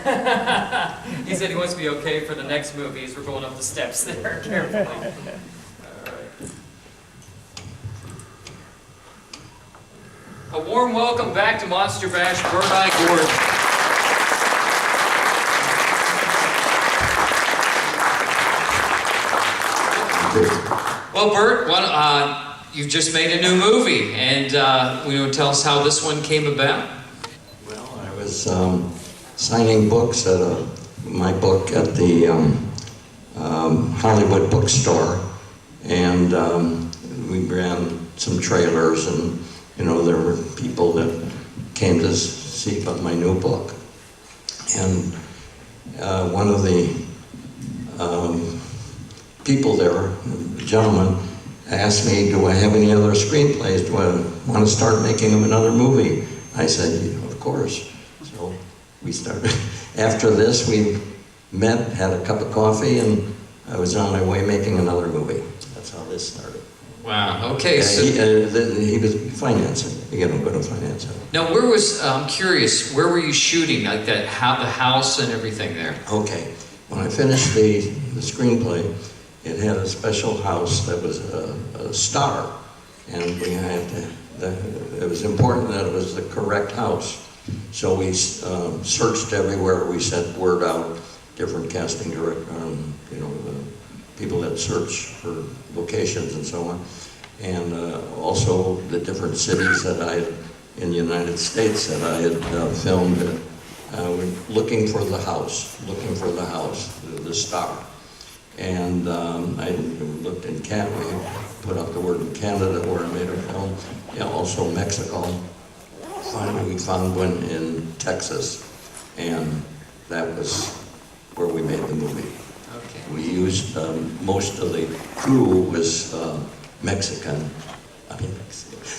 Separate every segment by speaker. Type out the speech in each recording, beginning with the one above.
Speaker 1: He said he wants to be okay for the next movie as we're going up the steps there carefully. All right. A warm welcome back to Monster Bash, Bert Gordon. Well, Bert, you've just made a new movie, and will you tell us how this one came about?
Speaker 2: Well, I was signing books at my book at the Hollywood bookstore, and we ran some trailers, and there were people that came to see about my new book, and one of the people there, a gentleman, asked me, do I have any other screenplays? Do I want to start making another movie? I said, of course. So we started. After this, we met, had a cup of coffee, and I was on my way making another movie. That's how this started.
Speaker 1: Wow, okay.
Speaker 2: So he was financing, good at financing.
Speaker 1: Now, I'm curious, where were you shooting, like the house and everything there?
Speaker 2: Okay, when I finished the screenplay, it had a special house that was a star, and we had it was important that it was the correct house. So we searched everywhere. We sent word out, different casting director, people that search for locations and so on, and also the different cities that in the United States that I had filmed. Looking for the house, the star. And I looked in Canada, we put up the word in Canada where I made a film, also Mexico. Finally we found one in Texas, and that was where we made the movie.
Speaker 1: Okay.
Speaker 2: We used, most of the crew was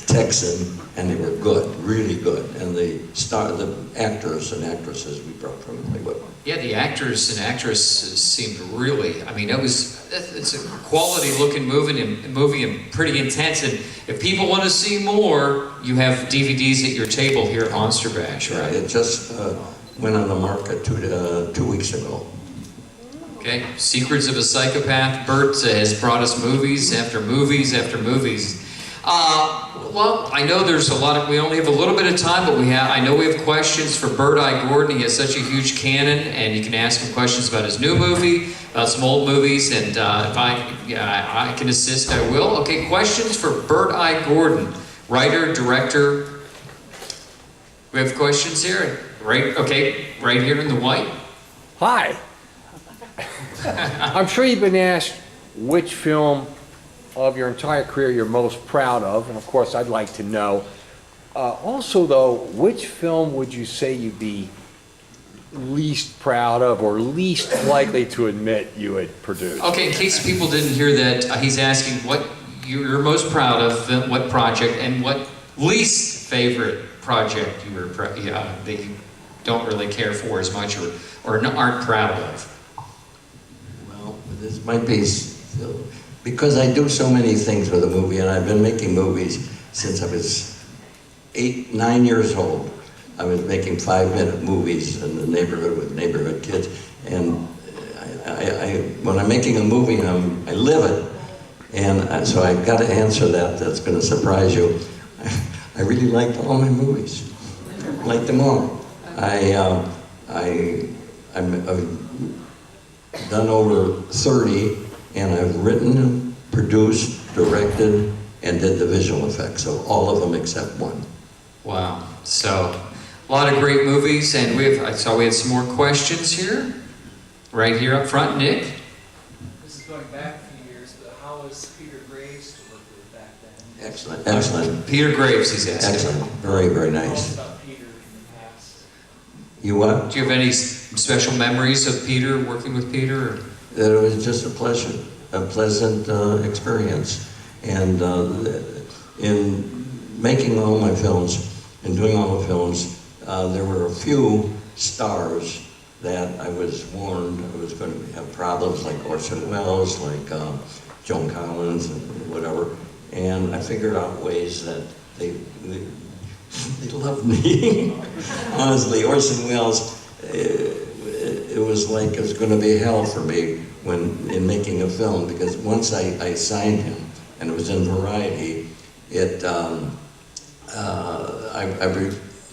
Speaker 2: Texan, and they were good, really good. And the actors and actresses we brought from Hollywood.
Speaker 1: Yeah, the actors and actresses seemed really, it's a quality looking movie and pretty intense. And if people want to see more, you have DVDs at your table here at Monster Bash, right?
Speaker 2: Yeah, it just went on the market 2 weeks ago.
Speaker 1: Okay, Secrets of a Psychopath. Bert has brought us movies after movies after movies. Well, I know there's we only have a little bit of time, but I know we have questions for Bert Gordon. He has such a huge canon, and you can ask him questions about his new movie, about some old movies, and if I can assist, I will. Okay, questions for Bert Gordon, writer, director. We have questions here, right? Okay, right here in the white.
Speaker 3: Hi. I'm sure you've been asked which film of your entire career you're most proud of, and of course I'd like to know. Also though, which film would you say you'd be least proud of or least likely to admit you had produced?
Speaker 1: Okay, in case people didn't hear that, he's asking what you're most proud of, what project, and what least favorite project that you don't really care for as much or aren't proud of.
Speaker 2: Well, this might be, because I do so many things with a movie, and I've been making movies since I was 9 years old. I was making 5-minute movies in the neighborhood with neighborhood kids, and when I'm making a movie, I live it, and so I've got to answer that. That's going to surprise you. I really liked all my movies. I liked them all. I've done over 30. And I've written, produced, directed, and did the visual effects, so all of them except one.
Speaker 1: Wow. So, a lot of great movies, and I saw we had some more questions here. Right here up front, Nick.
Speaker 4: This is going back a few years, but how was Peter Graves to work with back then?
Speaker 2: Excellent, excellent.
Speaker 1: Peter Graves, he's asking.
Speaker 2: Excellent, very, very nice.
Speaker 4: About Peter in the past.
Speaker 2: You what?
Speaker 1: Do you have any special memories of Peter, working with Peter? Or?
Speaker 2: It was just a pleasant experience. And in making all my films and doing all the films, there were a few stars that I was warned I was going to have problems, like Orson Welles, like Joan Collins, and whatever. And I figured out ways that they loved me. Honestly, Orson Welles, was like it was going to be hell for me when in making a film, because once I signed him, and it was in Variety,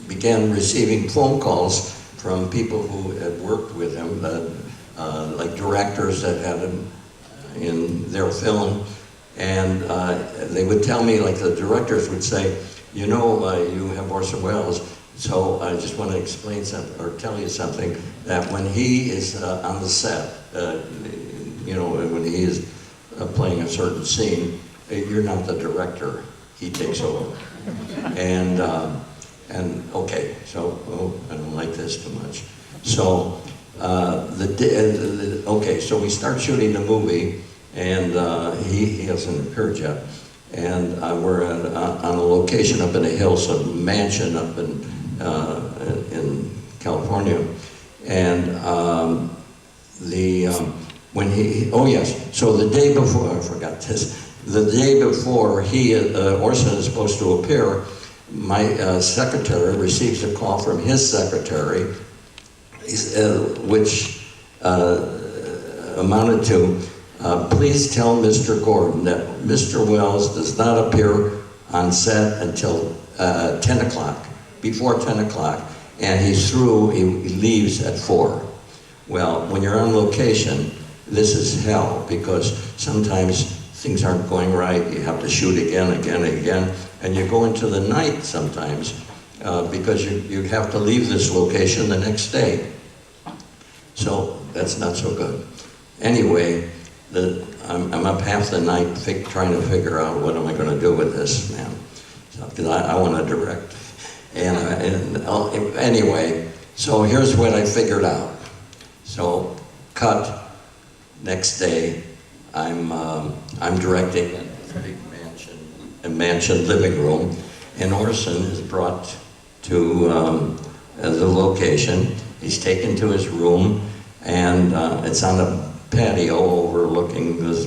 Speaker 2: began receiving phone calls from people who had worked with him, like directors that had him in their film, and they would tell me, like the directors would say, you know, you have Orson Welles, so I just want to explain something, or tell you something, that when he is on the set, you know, when he is playing a certain scene, you're not the director, he takes over. And okay, so, I don't like this too much. So, okay, so we start shooting the movie, and he hasn't appeared yet. And we're on a location up in the hills, a mansion up in California. And when oh yes, so the day before, I forgot this, the day before Orson is supposed to appear, my secretary receives a call from his secretary, which amounted to, please tell Mr. Gordon that Mr. Wells does not appear on set until 10 o'clock, before 10 o'clock, and he leaves at 4. Well, when you're on location, this is hell, because sometimes things aren't going right, you have to shoot again, and you go into the night sometimes, because you have to leave this location the next day. So that's not so good. Anyway, I'm up half the night trying to figure out what am I going to do with this, man. Because I want to direct. Anyway, so here's what I figured out. So, cut. Next day, I'm directing in a big mansion living room, and Orson is brought to the location. He's taken to his room, and it's on a patio overlooking this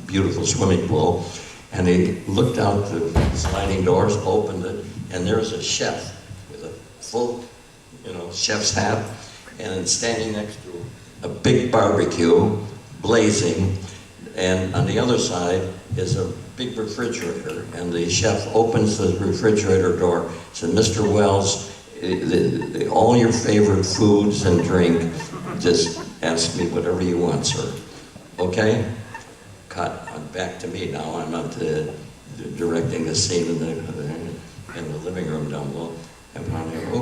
Speaker 2: beautiful swimming pool. And he looked out the sliding doors, opened it, and there's a chef with a full, chef's hat, and standing next to a big barbecue, blazing, and on the other side is a big refrigerator, and the chef opens the refrigerator door, said, Mr. Wells, all your favorite foods and drink, just ask me whatever you want, sir. Okay? Cut. Back to me now. I'm not directing the scene in the living room down below.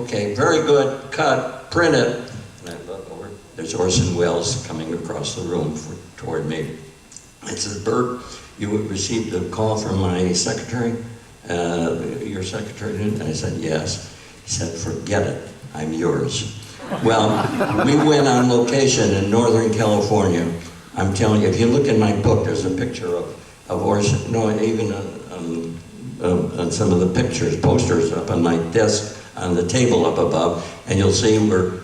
Speaker 2: Okay, very good. Cut. Print it. And I look over. There's Orson Welles coming across the room toward me. I said, Bert, you received a call from my secretary? Your secretary did? And I said, yes. He said, forget it. I'm yours. Well, we went on location in Northern California. I'm telling you, if you look in my book, there's a picture of Orson, even on some of the pictures, posters up on my desk, on the table up above, and you'll see where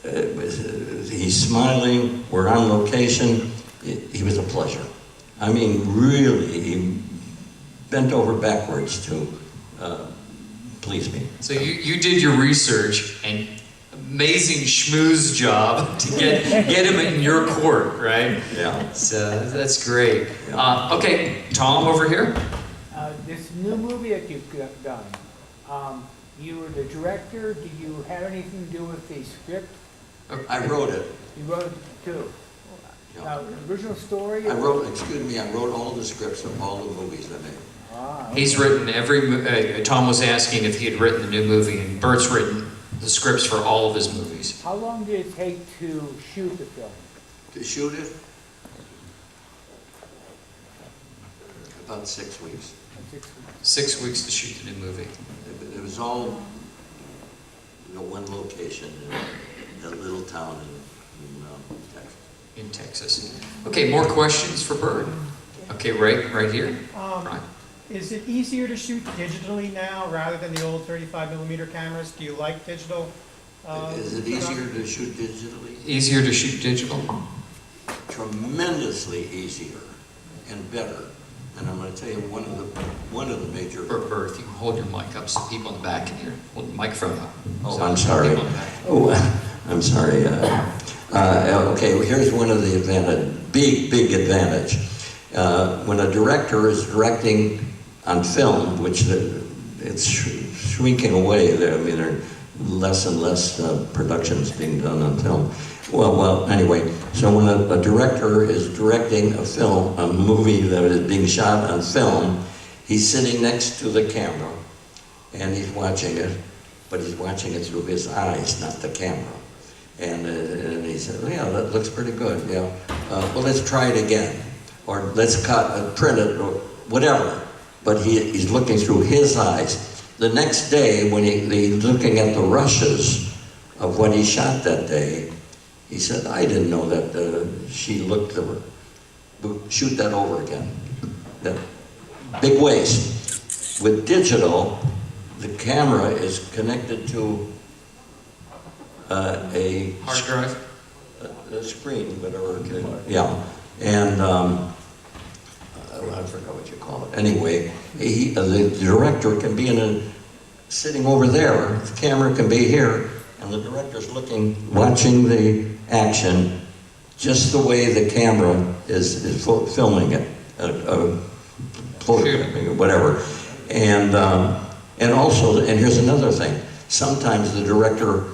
Speaker 2: he's smiling, we're on location. He was a pleasure. I mean, really, he bent over backwards to please me.
Speaker 1: So you did your research, and amazing schmooze job to get him in your court, right?
Speaker 2: Yeah.
Speaker 1: So that's great. Okay, Tom over here.
Speaker 5: This new movie that you've done, you were the director. Did you have anything to do with the script?
Speaker 2: I wrote it.
Speaker 5: You wrote it too.
Speaker 2: Yeah.
Speaker 5: Original story?
Speaker 2: I wrote all the scripts of all the movies I made.
Speaker 5: Okay.
Speaker 1: He's written Tom was asking if he had written the new movie, and Bert's written the scripts for all of his movies.
Speaker 5: How long did it take to shoot the film?
Speaker 2: To shoot it? About 6 weeks.
Speaker 5: 6 weeks.
Speaker 1: 6 weeks to shoot the new movie.
Speaker 2: It was all one location in that little town Texas.
Speaker 1: In Texas. Okay, more questions for Bert? Okay, right here. Right.
Speaker 6: Is it easier to shoot digitally now rather than the old 35mm cameras? Do you like digital?
Speaker 2: Is it easier to shoot digitally?
Speaker 1: Easier to shoot digital?
Speaker 2: Tremendously easier and better. And I'm going to tell you one of the major.
Speaker 1: Bert, you can hold your mic up so people in the back can hear. Hold the microphone up.
Speaker 2: Oh,
Speaker 1: So
Speaker 2: I'm sorry.
Speaker 1: people in the back.
Speaker 2: Oh, I'm sorry. Okay, here's one of the big advantage. When a director is directing on film, which it's shrinking away, I mean, there are less and less productions being done on film. Well, anyway, so when a director is directing a film, a movie that is being shot on film, he's sitting next to the camera and he's watching it, but he's watching it through his eyes, not the camera. And he said, yeah, that looks pretty good, yeah. Well, let's try it again. Or let's print it, or whatever. But he's looking through his eyes. The next day, when he's looking at the rushes of what he shot that day, he said, I didn't know that she looked over. Shoot that over again. That big waste. With digital, the camera is connected to a
Speaker 1: Hard drive?
Speaker 2: a screen, whatever. Yeah. And I forgot what you call it. Anyway, the director can be sitting over there. The camera can be here, and the director's watching the action, just the way the camera is filming it, photographing it, whatever. And also, and here's another thing. Sometimes the director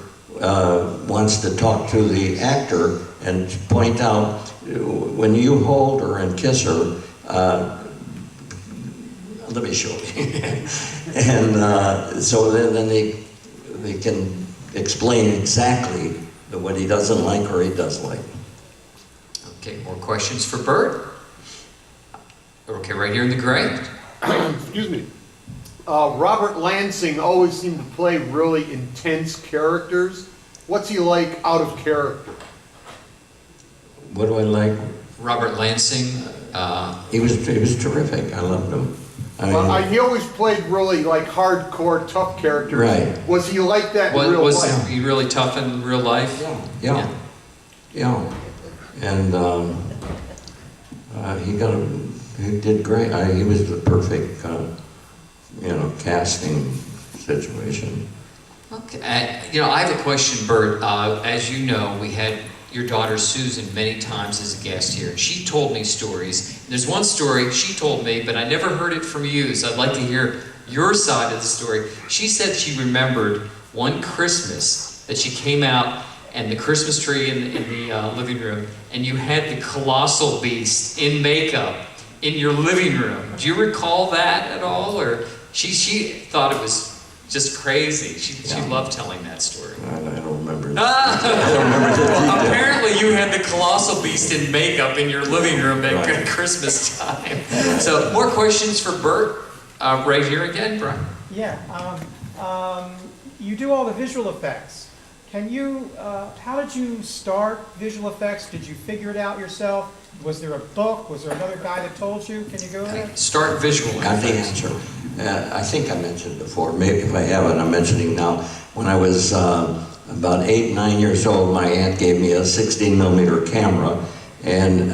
Speaker 2: wants to talk to the actor and point out, when you hold her and kiss her, let me show you. And so then they can explain exactly what he doesn't like or he does like.
Speaker 1: Okay, more questions for Bert? Okay, right here in the gray.
Speaker 3: Excuse me. Robert Lansing always seemed to play really intense characters. What's he like out of character?
Speaker 2: What do I like?
Speaker 1: Robert Lansing.
Speaker 2: He was terrific. I loved him. I mean,
Speaker 3: He always played really like hardcore, tough characters.
Speaker 2: Right.
Speaker 3: Was he like that in real
Speaker 1: Was
Speaker 3: life?
Speaker 1: he really tough in real life?
Speaker 2: yeah. And he did great. He was the perfect, casting situation.
Speaker 1: Okay. I have a question, Bert. As you know, we had your daughter Susan many times as a guest here, and she told me stories. There's one story she told me, but I never heard it from you, so I'd like to hear your side of the story. She said she remembered one Christmas that she came out and the Christmas tree in the living room, and you had the Colossal beast in makeup in your living room. Do you recall that at all? Or she thought it was just crazy. She loved telling that story.
Speaker 2: I don't remember.
Speaker 1: I
Speaker 2: don't remember the detail.
Speaker 1: Apparently you had the Colossal beast in makeup in your living room at
Speaker 2: Right.
Speaker 1: Christmas time. So more questions for Bert? Right here again, Brian.
Speaker 6: Yeah, you do all the visual effects. Can you, how did you start visual effects? Did you figure it out yourself? Was there a book? Was there another guy that told you? Can you go there?
Speaker 1: Start visual.
Speaker 2: Got the answer. I think I mentioned before, maybe if I haven't, I'm mentioning now. When I was about 8, 9 years old, my aunt gave me a 16mm camera, and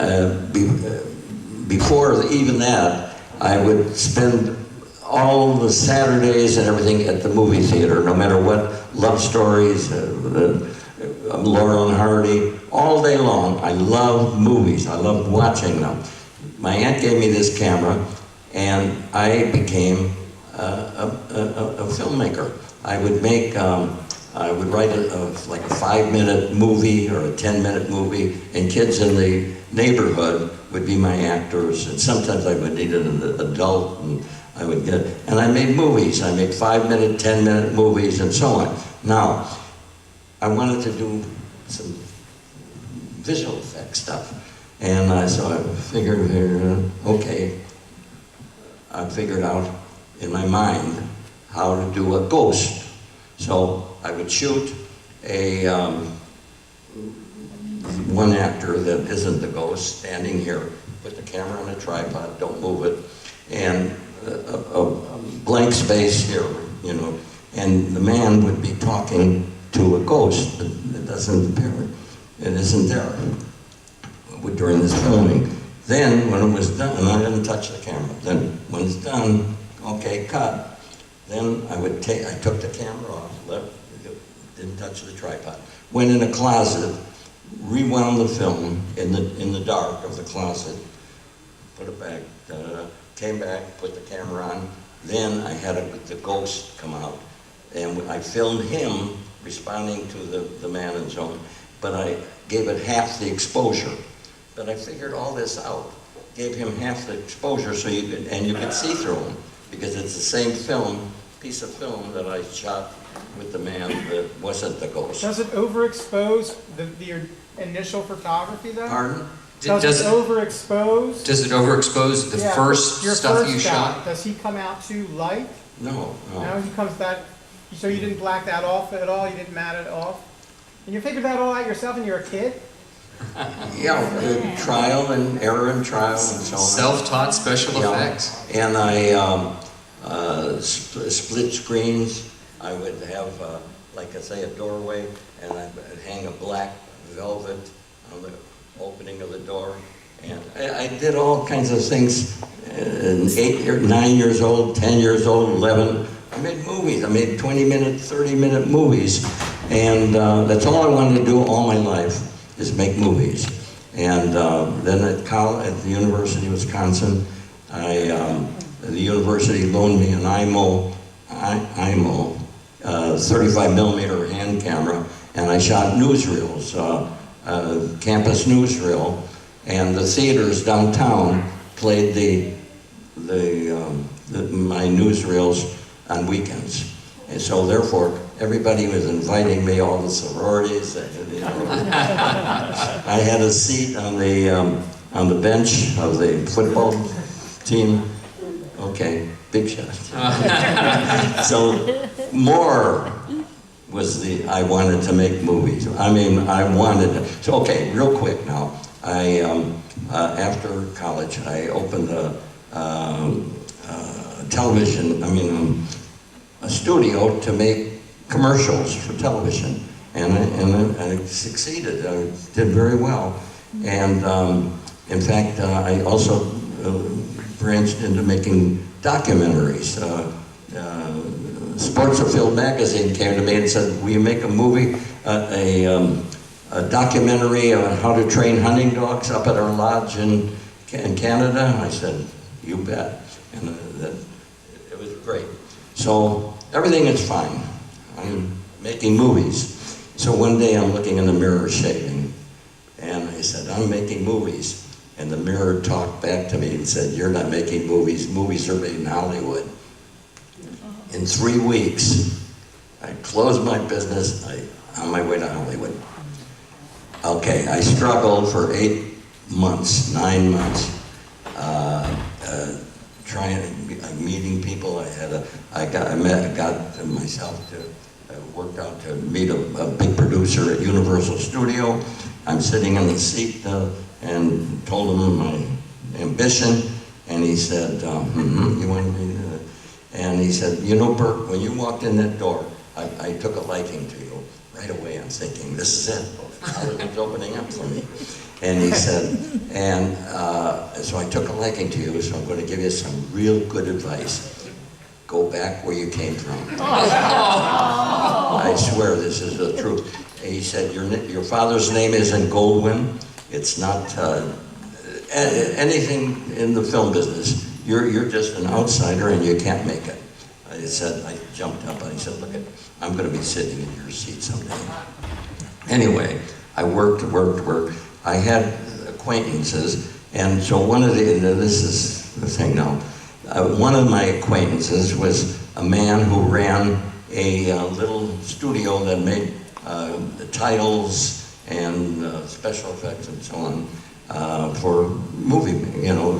Speaker 2: before even that, I would spend all the Saturdays and everything at the movie theater, no matter what, love stories, Laurel and Hardy, all day long. I loved movies. I loved watching them. My aunt gave me this camera, and I became a filmmaker. I would make, I would write like a 5-minute movie or a 10-minute movie, and kids in the neighborhood would be my actors, and sometimes I would need an adult, and I would get, and I made movies. I made 5-minute, 10-minute movies, and so on. Now, I wanted to do some visual effects stuff, and so I figured, okay, I figured out in my mind how to do a ghost. So I would shoot one actor that isn't the ghost standing here, put the camera on a tripod, don't move it, and a blank space here, and the man would be talking to a ghost that doesn't appear, it isn't there during this filming. Then when it was done, and I didn't touch the camera, then when it's done, okay, cut. Then I took the camera off, didn't touch the tripod. Went in a closet, rewound the film in the dark of the closet, put it back, came back, put the camera on. Then I had the ghost come out, and I filmed him responding to the man in Joan, but I gave it half the exposure. But I figured all this out, gave him half the exposure so you could see through him, because it's the same piece of film that I shot with the man that wasn't the ghost.
Speaker 6: Does it overexpose the initial photography though?
Speaker 2: Pardon?
Speaker 6: Does it overexpose?
Speaker 1: Does it overexpose the first
Speaker 6: your
Speaker 1: stuff
Speaker 6: first
Speaker 1: you
Speaker 6: shot?
Speaker 1: shot?
Speaker 6: Does he come out too light?
Speaker 2: No.
Speaker 6: No, he comes back, so you didn't black that off at all? You didn't matte it off? And you figured that all out yourself when you were a kid?
Speaker 2: Yeah, trial and error and trial and so on.
Speaker 1: Self-taught special
Speaker 2: Yeah.
Speaker 1: effects.
Speaker 2: And I split screens. I would have, like I say, a doorway, and I would hang a black velvet on the opening of the door. And I did all kinds of things. 8 or 9 years old, 10 years old, 11. I made movies. I made 20-minute, 30-minute movies. And that's all I wanted to do all my life, is make movies. And then at the University of Wisconsin, the university loaned me an IMO 35 millimeter hand camera, and I shot newsreels, campus newsreel, and the theaters downtown played my newsreels on weekends. And so therefore, everybody was inviting me, all the sororities. You know. I had a seat on the bench of the football team. Okay, big shot. So more was I wanted to make movies. I mean, I wanted to. So okay, real quick now. After college, I opened a studio to make commercials for television, and I succeeded. I did very well, and in fact, I also branched into making documentaries. Sports Afield magazine came to me and said, "Will you make a movie, a documentary on how to train hunting dogs up at our lodge in Canada?" I said, "You bet," and it was great. So everything is fine. I'm making movies. So one day I'm looking in the mirror shaving, and I said, "I'm making movies." And the mirror talked back to me and said, "You're not making movies. Movies are made in Hollywood." In 3 weeks, I closed my business. On my way to Hollywood. Okay, I struggled for 9 months, meeting people. I worked out to meet a big producer at Universal Studio. I'm sitting in the seat and told him my ambition, and he said, "You want me to?" And he said, "You know, Bert, when you walked in that door, I took a liking to you. Right away I'm thinking, this is it. Hollywood's opening up for me." And he said, so I took a liking to you, so I'm going to give you some real good advice. Go back where you came from. I swear this is the truth. He said, your father's name isn't Goldwyn. It's not anything in the film business. You're just an outsider and you can't make it. I jumped up and I said, "Look, I'm going to be sitting in your seat someday." Anyway, I worked. I had acquaintances, and so this is the thing now. One of my acquaintances was a man who ran a little studio that made titles and special effects and so on for movie,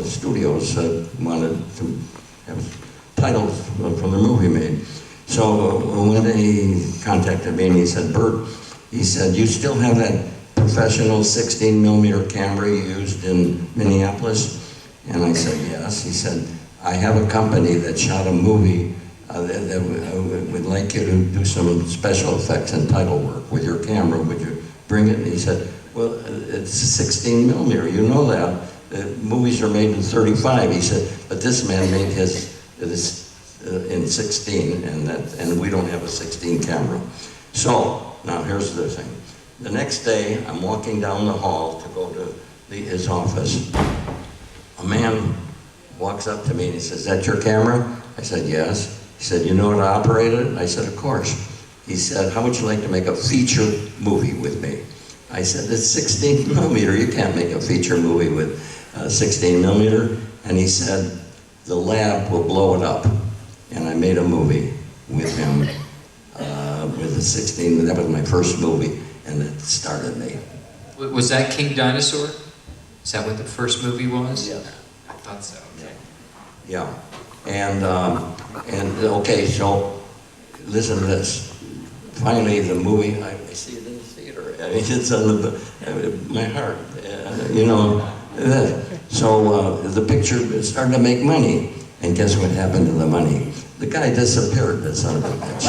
Speaker 2: studios that wanted to have titles from the movie made. So when he contacted me and he said, "Bert," he said, "you still have that professional 16 millimeter camera you used in Minneapolis?" And I said, "Yes." He said, "I have a company that shot a movie that would like you to do some special effects and title work with your camera. Would you bring it?" And he said, "Well, it's 16 millimeter, you know that. Movies are made in 35. He said, "But this man made his in 16, and we don't have a 16 camera." So now here's the thing. The next day, I'm walking down the hall to go to his office. A man walks up to me and he says, "Is that your camera?" I said, "Yes." He said, "You know how to operate it?" I said, "Of course." He said, "How would you like to make a feature movie with me?" I said, "It's 16 millimeter. You can't make a feature movie with 16 millimeter." And he said, "The lab will blow it up." And I made a movie with him with the 16. That was my first movie, and it started me.
Speaker 1: Was that King Dinosaur? Is that what the first movie was?
Speaker 2: Yes.
Speaker 1: I thought so. Okay.
Speaker 2: Yeah. And okay, so listen to this. Finally, the movie, I see it in the theater. I mean, it's on my heart, you know. So the picture started to make money. And guess what happened to the money? The guy disappeared, that son of a bitch.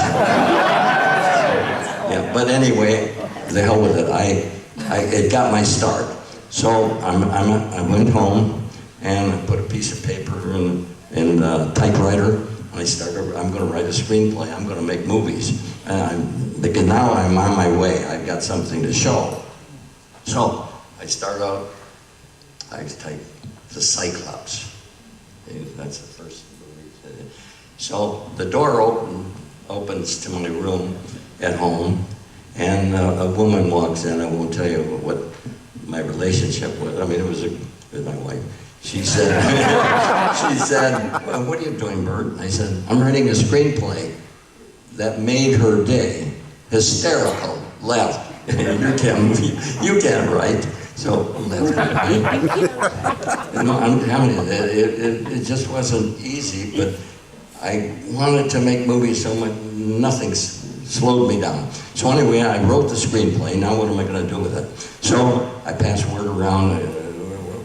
Speaker 2: Yeah, but anyway, the hell with it. It got my start. So I went home and I put a piece of paper in a typewriter. And I started, I'm going to write a screenplay. I'm going to make movies. Because now I'm on my way. I've got something to show. So I start out, I type the Cyclops. That's the first movie. So the door opens to my room at home, and a woman walks in. I won't tell you what my relationship was. I mean, it was with my wife. She said, "What are you doing, Bert?" I said, "I'm writing a screenplay." That made her day. Hysterical. Left. You can't write. So left. No, I'm telling you, it just wasn't easy, but I wanted to make movies so much, nothing slowed me down. So anyway, I wrote the screenplay. Now what am I going to do with it? So I passed word around,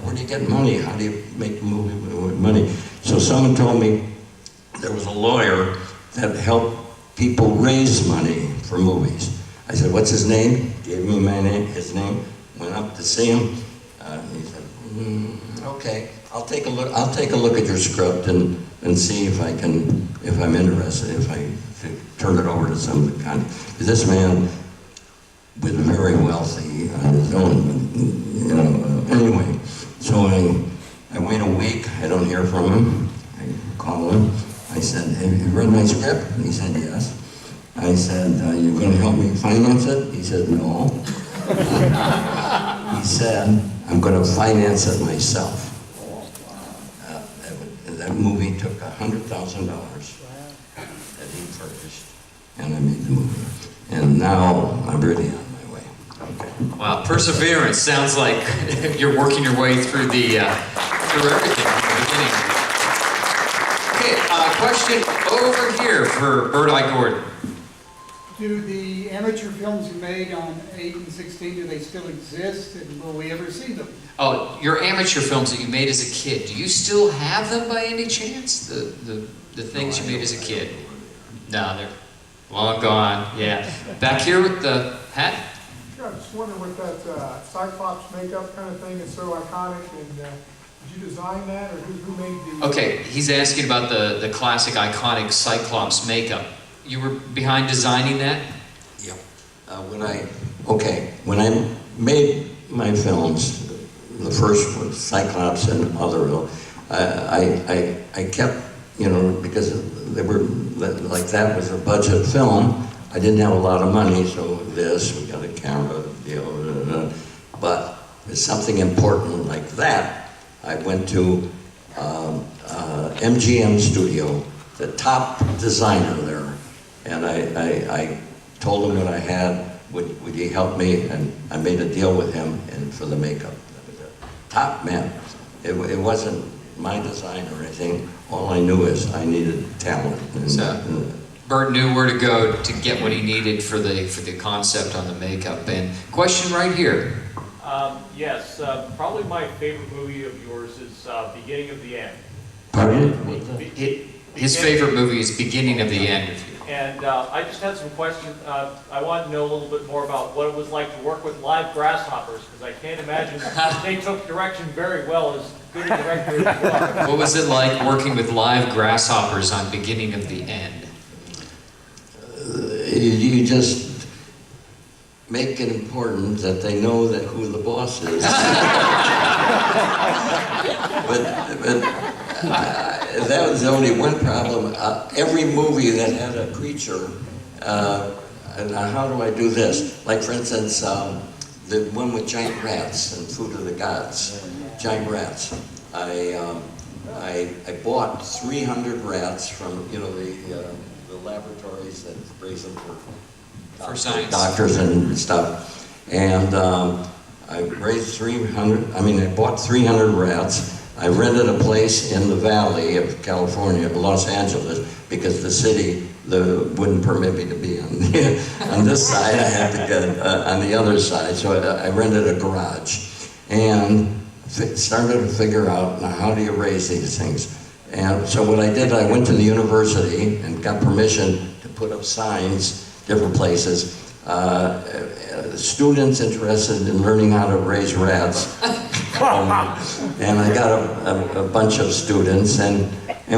Speaker 2: where do you get money? How do you make a movie with money? So someone told me there was a lawyer that helped people raise money for movies. I said, "What's his name?" Gave me his name. Went up to see him. He said, "Okay, I'll take a look. I'll take a look at your script and see if I'm interested. If I turn it over to some of the kind." This man was very wealthy on his own, you know. Anyway, so I wait a week. I don't hear from him. I call him. I said, "Have you read my script?" And he said, "Yes." I said, "You're going to help me finance it?" He said, "No." He said, "I'm going to finance it myself." That movie took $100,000 that he purchased, and I made the movie. And now I'm really on my way. Okay.
Speaker 1: Wow, perseverance sounds like you're working your way through through everything from the beginning. Okay, question over here for Bert I. Gordon.
Speaker 7: Do the amateur films you made on 8 and 16, do they still exist, and will we ever see them?
Speaker 1: Oh, your amateur films that you made as a kid, do you still have them by any chance? The things you made as a kid? No, they're long gone, yeah. Back here with the hat?
Speaker 8: Sure, I just wondering with that Cyclops makeup kind of thing, it's so iconic, and did you design that, or who made the...
Speaker 1: Okay, he's asking about the classic iconic Cyclops makeup. You were behind designing that?
Speaker 2: Yeah. When I made my films, the first one, Cyclops and Otherville, I kept, you know, because they were, like that was a budget film, I didn't have a lot of money, so we got a camera deal, but it's something important like that, I went to MGM Studio, the top designer there, and I told him what I had, would he help me, and I made a deal with him and for the makeup. That was it. Top man. It wasn't my design or anything. All I knew is I needed talent.
Speaker 1: So Bert knew where to go to get what he needed for the concept on the makeup. And question right here.
Speaker 9: Yes, probably my favorite movie of yours is Beginning of the End.
Speaker 2: Pardon?
Speaker 1: His favorite movie is Beginning of the End.
Speaker 9: And I just had some questions. I wanted to know a little bit more about what it was like to work with live grasshoppers, because I can't imagine they took direction very well, as good a director as you are.
Speaker 1: What was it like working with live grasshoppers on Beginning of the End?
Speaker 2: You just, make it important that they know that who the boss is. That was only one problem. Every movie that had a creature, and how do I do this? Like, for instance, the one with giant rats and Food of the Gods, giant rats. I bought 300 rats from, you know, the laboratories that raise them for
Speaker 1: science.
Speaker 2: doctors and stuff. And I raised I bought 300 rats. I rented a place in the valley of California, Los Angeles, because the city wouldn't permit me to be on this side. I had to get on the other side, so I rented a garage. And started to figure out, now how do you raise these things? And so what I did, I went to the university and got permission to put up signs, different places. Students interested in learning how to raise rats. And I got a bunch of students, and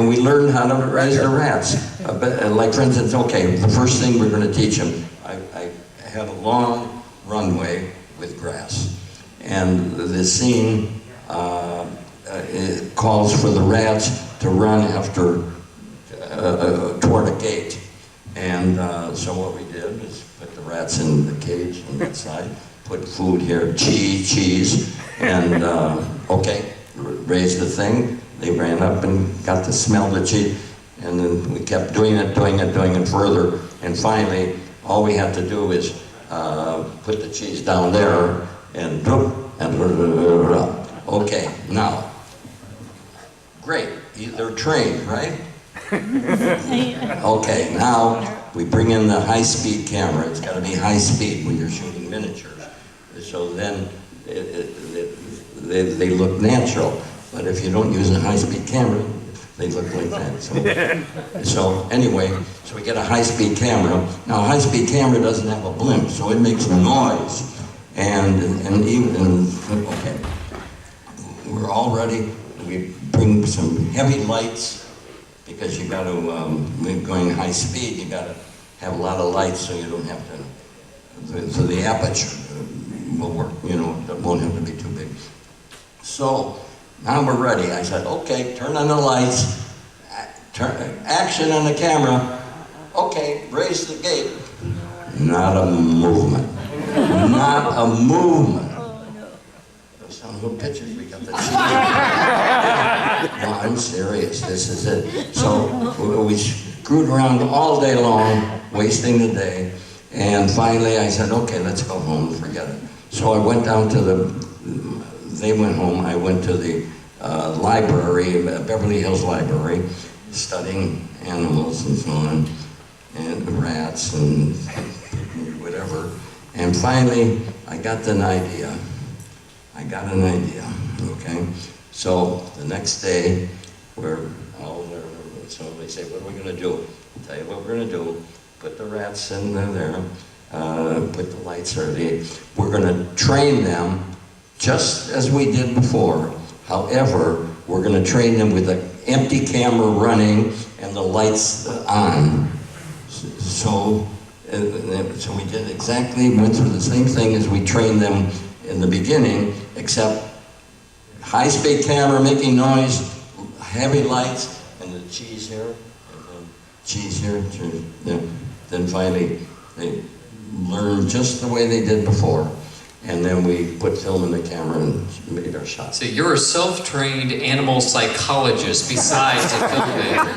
Speaker 2: we learned how to raise the rats. Like, for instance, okay, the first thing we're going to teach them, I had a long runway with grass. And the scene it calls for the rats to run after, toward a gate. And so what we did is put the rats in the cage on that side, put food here, cheese, and okay, raised the thing. They ran up and got to smell the cheese, and then we kept doing it further, and finally, all we had to do is put the cheese down there, and okay, now, great, they're trained, right? Okay, now we bring in the high-speed camera. It's got to be high speed when you're shooting miniatures. So then they look natural. But if you don't use a high-speed camera, they look like that. So anyway, so we get a high-speed camera. Now a high-speed camera doesn't have a blimp, so it makes noise. And even, okay, we're all ready. We bring some heavy lights, because you got to, going high speed, you got to have a lot of lights so you don't have to, so the aperture will work, you know, it won't have to be too big. So now we're ready. I said, okay, turn on the lights, action on the camera, okay, raise the gate. Not a movement. Not a movement. Some little pictures we got that. No, I'm serious. This is it. So we screwed around all day long, wasting the day. And finally I said, okay, let's go home, forget it. So I went down to they went home, I went to the library, Beverly Hills Library, studying animals and so on, and rats and whatever. And finally, I got an idea. Okay? So the next day, we're all there, so they say, what are we going to do? I'll tell you what we're going to do. Put the rats in there, put the lights there. We're going to train them just as we did before. However, we're going to train them with an empty camera running and the lights on. So we did exactly, went through the same thing as we trained them in the beginning, except high-speed camera making noise, heavy lights, and the cheese here, and then cheese here, cheese. Then finally they learned just the way they did before. And then we put film in the camera and made our shots.
Speaker 1: So you're a self-trained animal psychologist besides a filmmaker.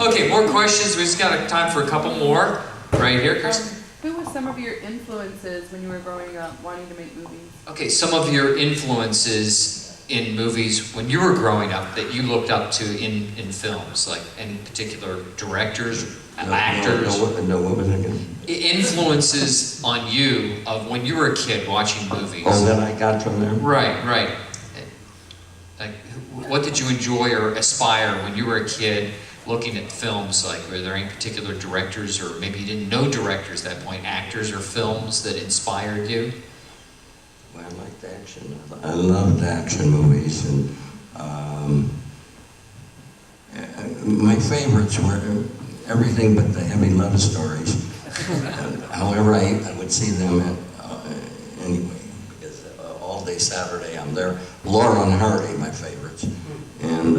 Speaker 1: Okay, more questions. We just got time for a couple more. Right here, Chris.
Speaker 10: Who were some of your influences when you were growing up, wanting to make movies?
Speaker 1: Okay, some of your influences in movies when you were growing up that you looked up to in films, like any particular directors, actors.
Speaker 2: No, what was it again?
Speaker 1: Influences on you of when you were a kid watching movies.
Speaker 2: Oh, that I got from them?
Speaker 1: Right. Like, what did you enjoy or aspire when you were a kid looking at films? Like, were there any particular directors, or maybe you didn't know directors at that point, actors or films that inspired you?
Speaker 2: Well, I liked action. I loved action movies, and my favorites were everything but the heavy love stories. however, I would see them anyway, because all day Saturday I'm there. Laura and Hardy, my favorites. And,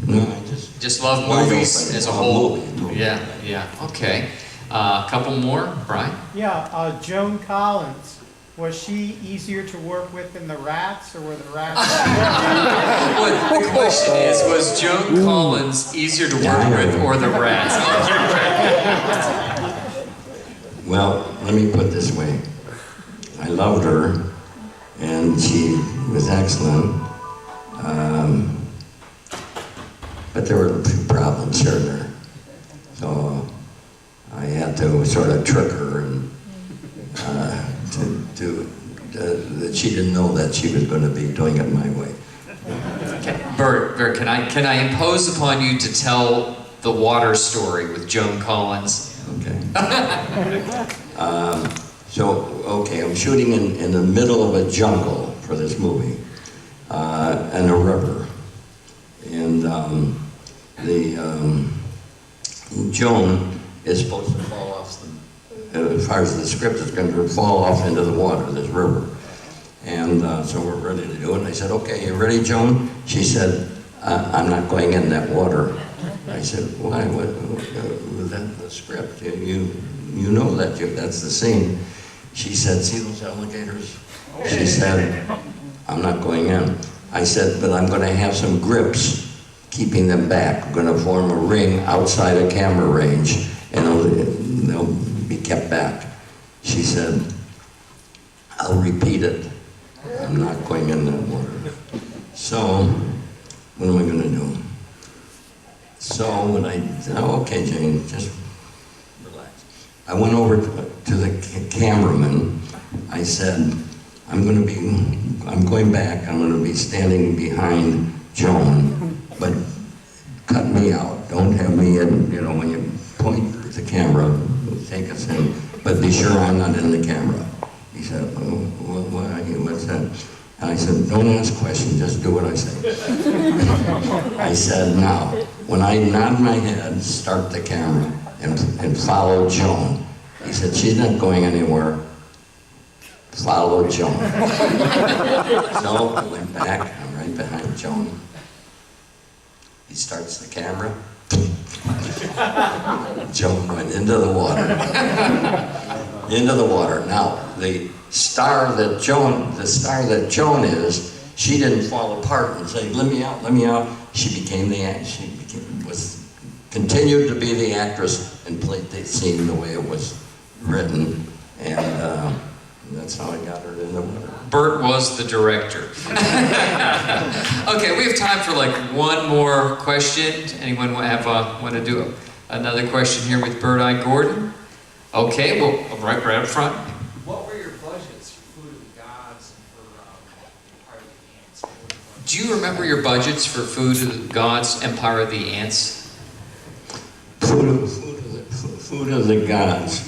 Speaker 2: no, I
Speaker 1: Just love
Speaker 2: Wide
Speaker 1: movies
Speaker 2: open.
Speaker 1: as a whole.
Speaker 2: Movie.
Speaker 1: Yeah, yeah, okay. A couple more, Brian?
Speaker 6: Yeah, Joan Collins. Was she easier to work with than the rats, or were the rats?
Speaker 1: Well, the question is, was Joan Collins easier to work with or the rats?
Speaker 2: Well, let me put it this way. I loved her, and she was excellent. But there were a few problems here and there. So I had to sort of trick her and that she didn't know that she was going to be doing it my way.
Speaker 1: Bert, can I impose upon you to tell the water story with Joan Collins?
Speaker 2: Okay. Okay, I'm shooting in the middle of a jungle for this movie, and a river. And Joan is supposed to fall off as far as the script is going to fall off into the water, this river. And so we're ready to do it. And I said, okay, you ready, Joan? She said, I'm not going in that water. I said, why? What that's the script. You know that's the scene. She said, see those alligators? She said, I'm not going in. I said, but I'm going to have some grips keeping them back. I'm going to form a ring outside a camera range, and they'll be kept back. She said, I'll repeat it. I'm not going in that water. So, what am I going to do? So, okay, Jane, just relax. I went over to the cameraman. I said, I'm going back. I'm going to be standing behind Joan, but cut me out. Don't have me in, when you point at the camera, take us in, but be sure I'm not in the camera. He said, what's that? And I said, don't ask questions, just do what I say. I said, now, when I nod my head, start the camera, and follow Joan. He said, she's not going anywhere. Follow Joan. So I went back, I'm right behind Joan. He starts the camera. Joan went into the water. Into the water. Now, the star that Joan is, she didn't fall apart and say, let me out, let me out. Continued to be the actress and played the scene the way it was written. And that's how I got her in the water.
Speaker 1: Bert was the director. Okay, we have time for like one more question. Anyone want to do another question here with Bert I. Gordon? Okay, well, right up front.
Speaker 4: What were your budgets for Food of the Gods and for Empire of the Ants?
Speaker 1: Do you remember your budgets for Food of the Gods, Empire of the Ants?
Speaker 2: Food of the Gods.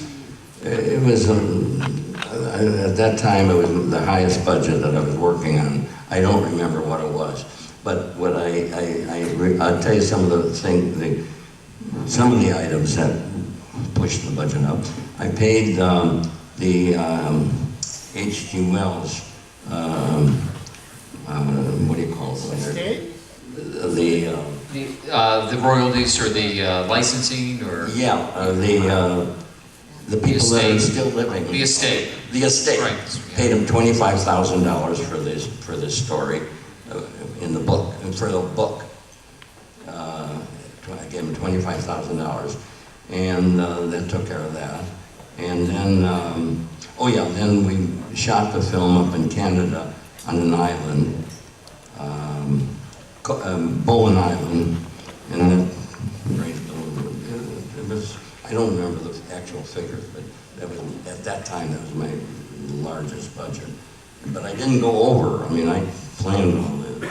Speaker 2: It was, at that time, it was the highest budget that I was working on. I don't remember what it was. But what I'll tell you some of some of the items that pushed the budget up. I paid H.G. Wells, what do you call it?
Speaker 5: Estate?
Speaker 1: The royalties or the licensing or?
Speaker 2: Yeah, the people that are still living.
Speaker 1: The estate.
Speaker 2: The estate.
Speaker 1: Right.
Speaker 2: Paid him $25,000 for this story in the book, for the book. I gave him $25,000, and that took care of that. And then, then we shot the film up in Canada on an island, Bowen Island, and then it was, I don't remember the actual figures, but at that time that was my largest budget. But I didn't go over. I mean, I planned on it,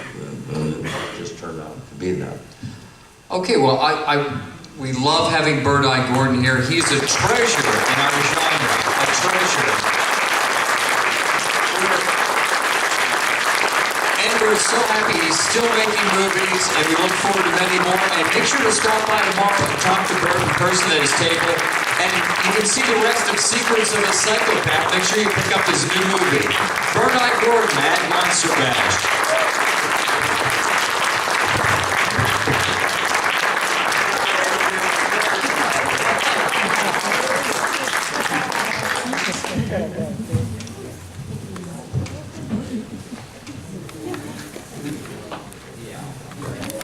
Speaker 2: and it just turned out to be that.
Speaker 1: Okay, well, we love having Bert I. Gordon here. He's a treasure in our genre, a treasure. And we're so happy he's still making movies, and we look forward to many more. And make sure to stop by tomorrow and talk to Bert in person at his table. And you can see the rest of Secrets of a Psychopath. Make sure you pick up his new movie. Bert Gordon, Mad Monster Bash.